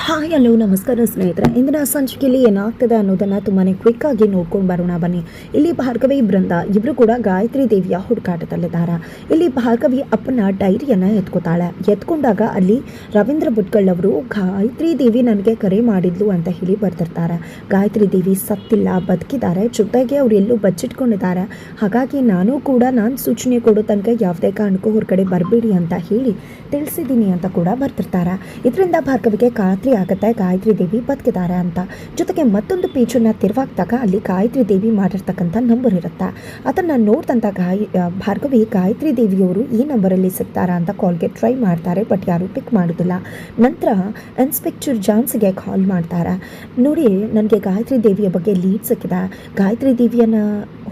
Hi hello ನಮಸ್ಕಾರ ಸ್ನೇಹಿತರೆ. ಇಂದಿನ ಸಂಚಿಕೆಯಲ್ಲಿ ಏನಾಗ್ತದೆ ಅನ್ನೋದನ್ನು ತುಂಬಾ ಕ್ವಿಕ್ಕಾಗಿ ನೋಡ್ಕೊಂಡು ಬರೋಣ ಬನ್ನಿ. ಇಲ್ಲಿ ಭಾರ್ಗವಿ ಬೃಂದ ಇಬ್ಬರು ಕೂಡ ಗಾಯತ್ರಿ ದೇವಿಯ ಹುಡುಕಾಟದಲ್ಲಿದ್ದಾರೆ. ಇಲ್ಲಿ ಭಾರ್ಗವಿ ಅಪ್ಪನ ಡೈರಿಯನ್ನು ಎತ್ಕೊಂಡಾಗ ಅಲ್ಲಿ ರವೀಂದ್ರ ಭಟ್ಕಳ್ ಅವರು ಗಾಯತ್ರಿ ದೇವಿ ನನಗೆ ಕರೆ ಮಾಡಿದ್ಲು ಅಂತ ಹೇಳಿ ಬರ್ತಿರ್ತಾರೆ. ಗಾಯತ್ರಿ ದೇವಿ ಸತ್ತಿಲ್ಲ, ಬದುಕಿದ್ದಾರೆ, ಜೊತೆಗೆ ಅವ್ರು ಎಲ್ಲೂ ಬಚ್ಚಿಟ್ಕೊಂಡಿದ್ದಾರೆ. ಹಾಗಾಗಿ ನಾನು ಸೂಚನೆ ಕೊಡೋ ತನಕ ಯಾವುದೇ ಕಾರಣಕ್ಕೂ ಹೊರಗಡೆ ಬರಬೇಡಿ ಅಂತ ಹೇಳಿ ತಿಳಿಸಿದ್ದೀನಿ ಅಂತ ಕೂಡ ಬರ್ತಿರ್ತಾರೆ. ಇದರಿಂದ ಭಾರ್ಗವಿಗೆ ಖಾತ್ರಿ ಆಗುತ್ತೆ ಗಾಯತ್ರಿ ದೇವಿ ಬದುಕಿದ್ದಾರೆ ಅಂತ. ಜೊತೆಗೆ ಮತ್ತೊಂದು ಪೇಜನ್ನು ತಿರುವಾಕ್ದಾಗ ಅಲ್ಲಿ ಗಾಯತ್ರಿ ದೇವಿ ಮಾಡಿರ್ತಕ್ಕಂಥ ನಂಬರ್ ಇರುತ್ತೆ. ಅದನ್ನು ನೋಡಿದಂಥ ಭಾರ್ಗವಿ ಗಾಯತ್ರಿ ದೇವಿಯವರು ಈ ನಂಬರಲ್ಲಿ ಸಿಗ್ತಾರಾ ಅಂತ ಕಾಲ್ಗೆ ಟ್ರೈ ಮಾಡ್ತಾರೆ. ಬಟ್ ಯಾರೂ ಪಿಕ್ ಮಾಡೋದಿಲ್ಲ. ನಂತರ ಇನ್ಸ್ಪೆಕ್ಟರ್ ಜಾನ್ಸ್ಗೆ ಕಾಲ್ ಮಾಡ್ತಾರೆ. ನೋಡಿ, ನನಗೆ ಗಾಯತ್ರಿ ದೇವಿಯ ಬಗ್ಗೆ ಲೀಡ್ ಸಿಕ್ಕಿದೆ, ಗಾಯತ್ರಿ ದೇವಿಯನ್ನು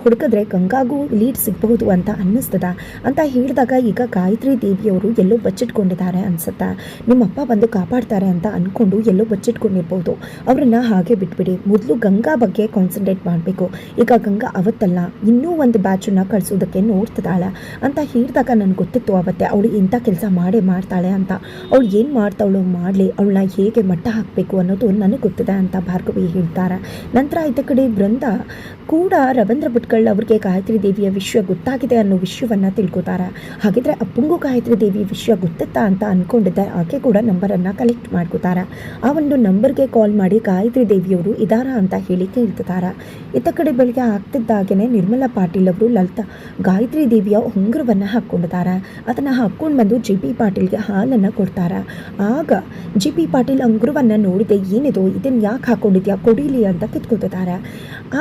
ಹುಡುಕಿದ್ರೆ ಗಂಗಾಗೂ ಲೀಡ್ ಸಿಗಬಹುದು ಅಂತ ಅನ್ನಿಸ್ತದ ಅಂತ ಹೇಳಿದಾಗ ಈಗ ಗಾಯತ್ರಿ ದೇವಿಯವರು ಎಲ್ಲೋ ಬಚ್ಚಿಟ್ಕೊಂಡಿದ್ದಾರೆ ಅನ್ಸುತ್ತೆ. ನಿಮ್ಮಪ್ಪ ಬಂದು ಕಾಪಾಡ್ತಾರೆ ಅಂತ ಅಂದ್ಕೊಂಡು ಎಲ್ಲೋ ಬಚ್ಚಿಟ್ಕೊಂಡಿರ್ಬೋದು. ಅವರನ್ನು ಹಾಗೆ ಬಿಟ್ಬಿಡಿ. ಮೊದಲು ಗಂಗಾ ಬಗ್ಗೆ ಕಾನ್ಸಂಟ್ರೇಟ್ ಮಾಡಬೇಕು. ಈಗ ಗಂಗಾ ಅವತ್ತಲ್ಲ, ಇನ್ನೂ ಒಂದು ಬ್ಯಾಚನ್ನು ಕಳಿಸೋದಕ್ಕೆ ನೋಡ್ತಿದ್ದಾಳೆ ಅಂತ ಹೇಳಿದಾಗ ನನಗೆ ಗೊತ್ತಿತ್ತು ಅವತ್ತೆ ಅವಳು ಇಂಥ ಕೆಲಸ ಮಾಡ್ತಾಳೆ ಅಂತ. ಅವಳು ಏನು ಮಾಡ್ತಾವಳು ಮಾಡಲಿ, ಅವಳನ್ನ ಹೇಗೆ ಮಟ್ಟ ಹಾಕಬೇಕು ಅನ್ನೋದು ನನಗೆ ಗೊತ್ತಿದೆ ಅಂತ ಭಾರ್ಗವಿ ಹೇಳ್ತಾರೆ. ನಂತರ ಇದ್ದ ಕಡೆ ಬೃಂದ ಕೂಡ ರವೀಂದ್ರ ಭಟ್ಕಳ್ ಅವ್ರಿಗೆ ಗಾಯತ್ರಿ ದೇವಿಯ ವಿಷಯ ಗೊತ್ತಾಗಿದೆ ಅನ್ನೋ ವಿಷಯವನ್ನು ತಿಳ್ಕೊತಾರೆ. ಹಾಗಿದ್ರೆ ಅಪ್ಪಂಗೂ ಗಾಯತ್ರಿ ದೇವಿ ವಿಷಯ ಗೊತ್ತಿತ್ತಾ ಅಂತ ಅಂದ್ಕೊಂಡಿದ್ದೆ. ಆಕೆ ಕೂಡ ನಂಬರನ್ನು ಕಲೆಕ್ಟ್ ಮಾಡ್ಕೋತಾರೆ. ಆ ಒಂದು ನಂಬರ್ಗೆ ಕಾಲ್ ಮಾಡಿ ಗಾಯತ್ರಿ ದೇವಿಯವರು ಇದಾರ ಅಂತ ಹೇಳಿ ಕೇಳ್ತಿದ್ದಾರೆ. ಇತ್ತ ಕಡೆ ಬೆಳಗ್ಗೆ ಆಗ್ತಿದ್ದಾಗೇ ನಿರ್ಮಲಾ ಪಾಟೀಲ್ ಅವರು ಗಾಯತ್ರಿ ದೇವಿಯ ಉಂಗುರವನ್ನು ಹಾಕ್ಕೊಂಡಿದ್ದಾರೆ. ಅದನ್ನು ಹಾಕ್ಕೊಂಡು ಬಂದು ಜಿ ಪಿ ಪಾಟೀಲ್ಗೆ ಹಾಲನ್ನು ಕೊಡ್ತಾರೆ. ಆಗ ಜಿ ಪಿ ಪಾಟೀಲ್ ಉಂಗುರವನ್ನು ನೋಡಿದೆ, ಏನಿದು, ಇದನ್ನು ಯಾಕೆ ಹಾಕ್ಕೊಂಡಿದ್ಯಾ, ಕೊಡಿಲಿ ಅಂತ ಕಿತ್ಕೊತಿದ್ದಾರೆ.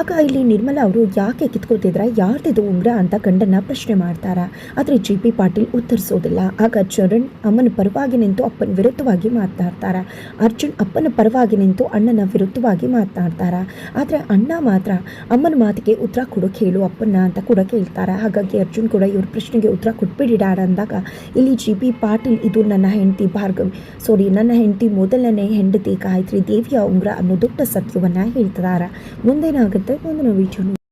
ಆಗ ಇಲ್ಲಿ ನಿರ್ಮಲಾ ಅವರು ಯಾಕೆ ಕಿತ್ಕೊತಿದ್ರೆ, ಯಾರ್ದಿದು ಉಂಗುರ ಅಂತ ಗಂಡನ ಪ್ರಶ್ನೆ ಮಾಡ್ತಾರೆ. ಆದರೆ ಜಿ ಪಿ ಪಾಟೀಲ್ ಉತ್ತರಿಸೋದಿಲ್ಲ. ಆಗ ಚರಣ್ ಅಮ್ಮನ ಪರವಾಗಿ ನಿಂತು ಅಪ್ಪನ ವಿರುದ್ಧವಾಗಿ ಮಾತನಾಡ್ತಾರೆ. ಅರ್ಜುನ್ ಅಪ್ಪನ ಪರವಾಗಿ ನಿಂತು ಅಣ್ಣನ ವಿರುದ್ಧವಾಗಿ ಮಾತನಾಡ್ತಾರೆ. ಆದರೆ ಅಣ್ಣ ಮಾತ್ರ ಅಮ್ಮನ ಮಾತಿಗೆ ಉತ್ತರ ಕೊಡೋಕೆ ಹೇಳು ಅಪ್ಪನ ಅಂತ ಕೂಡ ಕೇಳ್ತಾರೆ. ಹಾಗಾಗಿ ಅರ್ಜುನ್ ಕೂಡ ಇವ್ರ ಪ್ರಶ್ನೆಗೆ ಉತ್ತರ ಕೊಟ್ಬಿಡಿ ಡ್ಯಾಡ್ ಅಂದಾಗ ಇಲ್ಲಿ ಜಿ ಪಿ ಪಾಟೀಲ್ ಇದು ನನ್ನ ಹೆಂಡತಿ ನನ್ನ ಹೆಂಡತಿ ಮೊದಲನೇ ಹೆಂಡತಿ ಗಾಯತ್ರಿ ದೇವಿಯ ಉಂಗುರ ಅನ್ನೋ ದೊಡ್ಡ ಸತ್ಯವನ್ನು ಹೇಳ್ತಿದ್ದಾರೆ. ಮುಂದೇನಾಗುತ್ತೆ ಮುಂದಿನ ವಿಡಿಯೋ